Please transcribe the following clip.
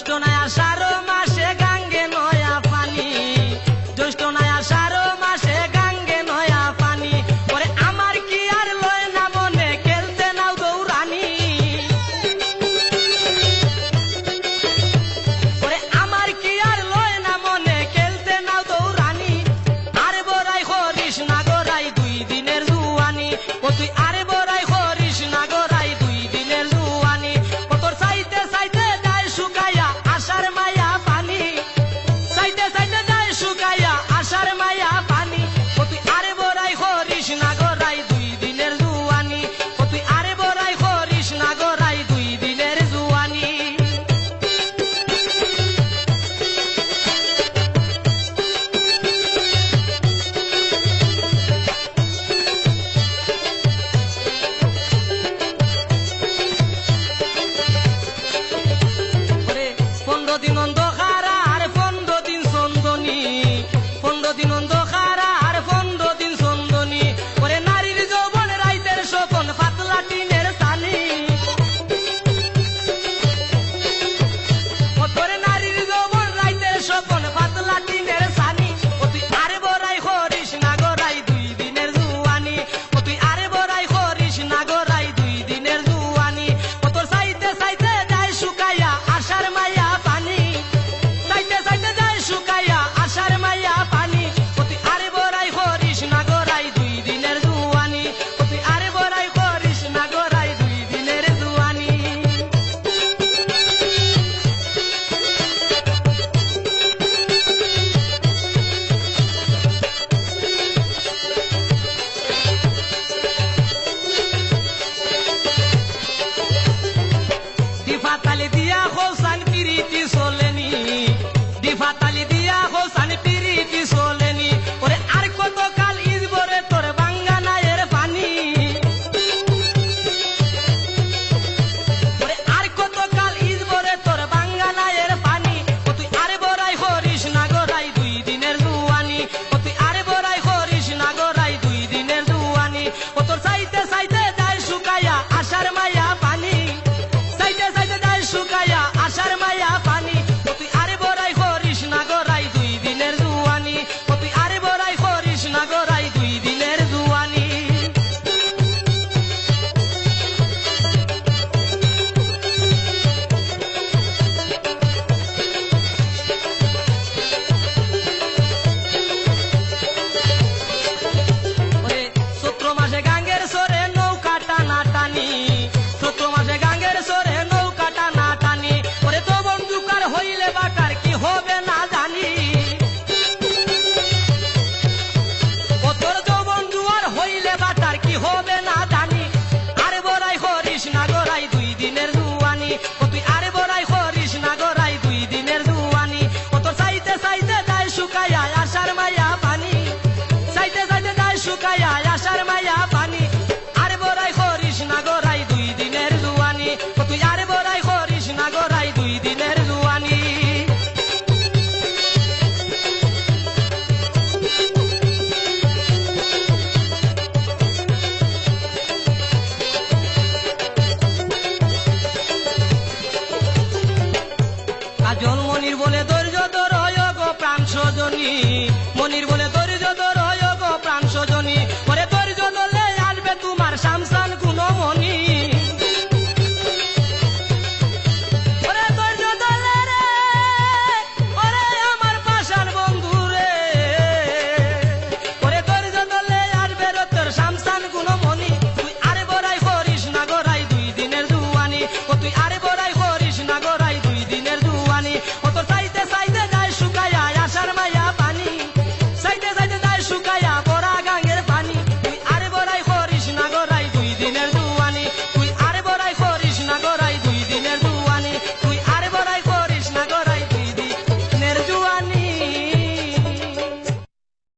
জ্যৈষ্ঠ নাই আষাঢ় মাসে গাঙ্গে নয়া পানি, জ্যৈষ্ঠ নাই আষাঢ় মাসে গাঙ্গে নয়া পানি। ওরে আমার কি আর লয় না মনে খেলতে নাও দৌড়ানি, ওরে আমার কি আর লয় না মনে খেলতে নাও দৌড়ানি। আরে বড়াই হরিস না গোরাই দুই দিনের জুয়ানি, ও তুই আরে বড়াই হরিস না গোরাই দুই দিনের জুয়ানি। কত চাইতে চাইতে যায় শুকাইয়া আষাঢ় মায়া পানি, চাইতে চাইতে যায় শুকাইয়া আষাঢ় মায়া পানি। ও তুই আরে বড়াই হরিস না গোরাই দুই দিনের জুয়ানি, ও তুই আরে বড়াই হরিস না গোরাই দুই দিনের জুয়ানি। ওরে 15 দিন অন্ধকার আর 15 দিন চন্দনী, 15 দিন অন্ধকার আর 15 দিন চন্দনী। ওরে নারীর যৌবন রাইতের স্বপন পাতলা টিনের চানি, ওরে নারীর যৌবন রাইতের স্বপন পাতলা টিনের চানি। ও তুই আরে বড়াই হরিস না গোরাই দুই দিনের জুয়ানি, ও তুই আরে বড়াই হরিস না গোরাই দুই দিনের জুয়ানি। ও তোর চাইতে চাইতে যায় শুকাইয়া আষাঢ় মায়া পানি, চাইতে চাইতে যায় শুকাইয়া আষাঢ় মায়া পানি। ও তুই আরে বড়াই হরিস না গোরাই দুই দিনের জুয়ানি, ও তুই আরে বড়াই হরিস না গোরাই দুই দিনের জুয়ানি। দিফাতালি দিয়া হোসান পিরিতি চলেনি, দিফাতালি দিয়া হোসান পিরিতি চলেনি। ওরে আর কত কাল ইজবরে তোর বাঙ্গানায়ের পানি, ওরে আর কত কাল ইজবরে তোর বাঙ্গানায়ের পানি। ও তুই আরে বড়াই হরিস না গোরাই দুই দিনের জুয়ানি, ও তুই আরে বড়াই হরিস না গোরাই দুই দিনের জুয়ানি। ও তোর চাইতে চাইতে যায় শুকাইয়া আষাঢ় মায়া পানি, চাইতে চাইতে যায় শুকাইয়া আষাঢ় মায়া পানি। ও তুই আরে বড়াই হরিস না গোরাই দুই দিনের জুয়ানি, ও তুই আরে বড়াই হরিস না গোরাই দুই দিনের জুয়ানি। ওরে চৈত্র মাসে গাঙ্গের সরে নৌকা টানা টানি, চৈত্র মাসে গাঙ্গের সরে নৌকা টানা টানি। ওরে তো বন্ধুকার হইলে বাটার কি হবে না জানি, ও তোর তো বন্ধু আর হইলে বাটার কি হবে না জানি। আরে বড়াই হরিস না গোরাই দুই দিনের জুয়ানি, ও তুই আরে বড়াই হরিস না গোরাই দুই দিনের জুয়ানি। ও তোর চাইতে চাইতে যায় শুকাইয়া আষাঢ় মায়া পানি, চাইতে চাইতে যায় শুকাইয়া আষাঢ় মায়া পানি। আরে বড়াই হরিস না গোরাই দুই দিনের জুয়ানি, ও তুই আরে বড়াই হরিস না গোরাই দুই দিনের জুয়ানি। কাজল মনির বলে ধৈর্য ধর গো প্রাণ সজনী, মনির বলে